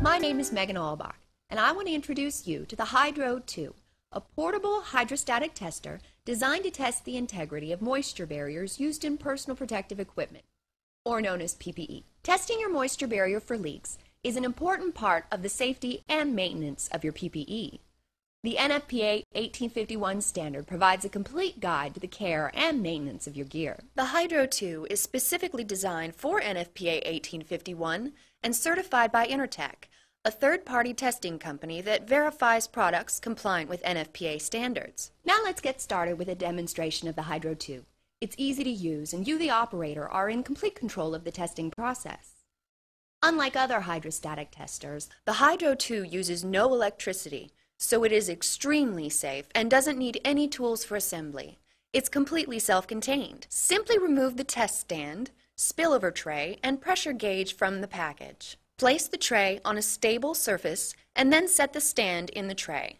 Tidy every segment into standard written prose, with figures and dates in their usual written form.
My name is Megan Albach, and I want to introduce you to the Hydro 2, a portable hydrostatic tester designed to test the integrity of moisture barriers used in personal protective equipment, or known as PPE. Testing your moisture barrier for leaks is an important part of the safety and maintenance of your PPE. The NFPA 1851 standard provides a complete guide to the care and maintenance of your gear. The Hydro 2 is specifically designed for NFPA 1851 and certified by Intertek, a third-party testing company that verifies products compliant with NFPA standards. Now let's get started with a demonstration of the Hydro 2. It's easy to use, and you, the operator, are in complete control of the testing process. Unlike other hydrostatic testers, the Hydro 2 uses no electricity, so it is extremely safe and doesn't need any tools for assembly. It's completely self-contained. Simply remove the test stand, spillover tray, and pressure gauge from the package. Place the tray on a stable surface and then set the stand in the tray.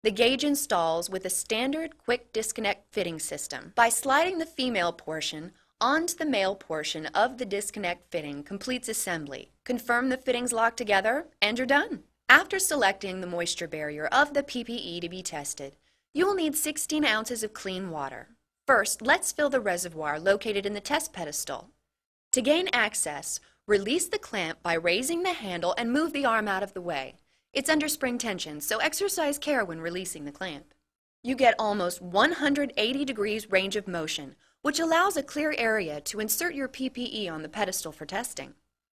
The gauge installs with a standard quick disconnect fitting system. By sliding the female portion onto the male portion of the disconnect fitting completes assembly. Confirm the fittings lock together and you're done. After selecting the moisture barrier of the PPE to be tested, you will need 16 ounces of clean water. First, let's fill the reservoir located in the test pedestal. To gain access, release the clamp by raising the handle and move the arm out of the way. It's under spring tension, so exercise care when releasing the clamp. You get almost 180 degrees range of motion, which allows a clear area to insert your PPE on the pedestal for testing.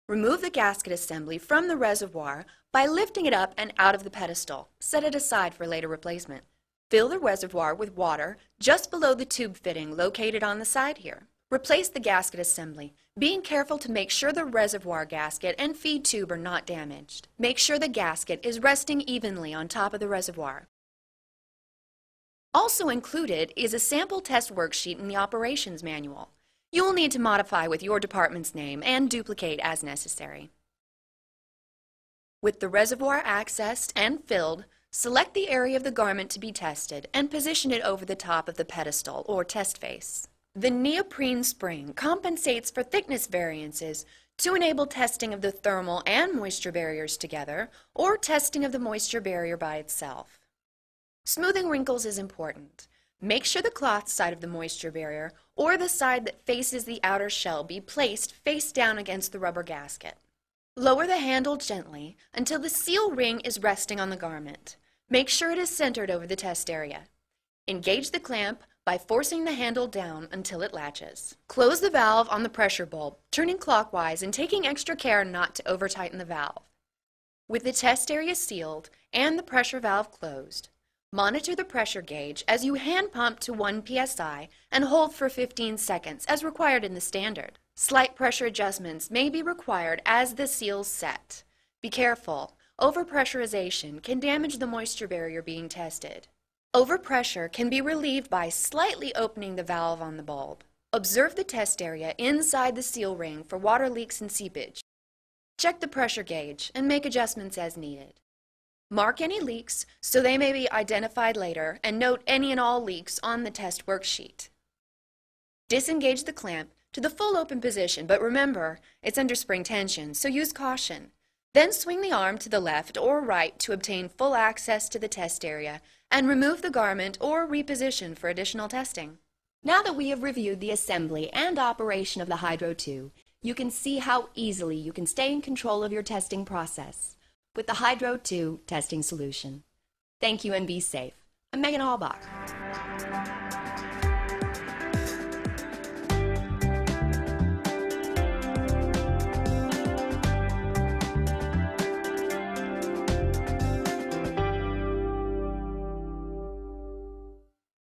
Remove the gasket assembly from the reservoir by lifting it up and out of the pedestal. Set it aside for later replacement. Fill the reservoir with water just below the tube fitting located on the side here. Replace the gasket assembly, being careful to make sure the reservoir gasket and feed tube are not damaged. Make sure the gasket is resting evenly on top of the reservoir. Also included is a sample test worksheet in the operations manual. You will need to modify with your department's name and duplicate as necessary. With the reservoir accessed and filled, select the area of the garment to be tested and position it over the top of the pedestal or test face. The neoprene spring compensates for thickness variances to enable testing of the thermal and moisture barriers together or testing of the moisture barrier by itself. Smoothing wrinkles is important. Make sure the cloth side of the moisture barrier or the side that faces the outer shell be placed face down against the rubber gasket. Lower the handle gently until the seal ring is resting on the garment. Make sure it is centered over the test area. Engage the clamp by forcing the handle down until it latches. Close the valve on the pressure bulb, turning clockwise and taking extra care not to over-tighten the valve. With the test area sealed and the pressure valve closed, monitor the pressure gauge as you hand pump to 1 psi and hold for 15 seconds as required in the standard. Slight pressure adjustments may be required as the seals set. Be careful. Overpressurization can damage the moisture barrier being tested. Overpressure can be relieved by slightly opening the valve on the bulb. Observe the test area inside the seal ring for water leaks and seepage. Check the pressure gauge and make adjustments as needed. Mark any leaks so they may be identified later and note any and all leaks on the test worksheet. Disengage the clamp to the full open position, but remember, it's under spring tension, so use caution. Then swing the arm to the left or right to obtain full access to the test area and remove the garment or reposition for additional testing. Now that we have reviewed the assembly and operation of the Hydro 2, you can see how easily you can stay in control of your testing process with the Hydro 2 testing solution. Thank you and be safe. I'm Megan Albach.